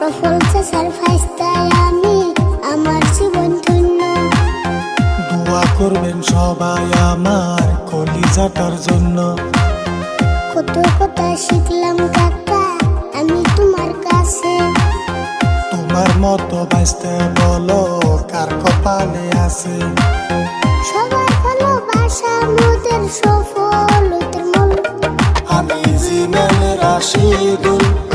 সফল চাচার ফাইস্তায় আমি আমার জীবন ধন্য। দোয়া করবেন সবাই আমার কলিজাটার জন্য। কত কথা শিখলাম কাকা আমি তোমার কাছে। তোমার মতো বাঁচতে বলো কার কপালে আছে। সবার ভালোবাসা মোদের সফলতার মূল। আমি জিমেল রাশিদুল।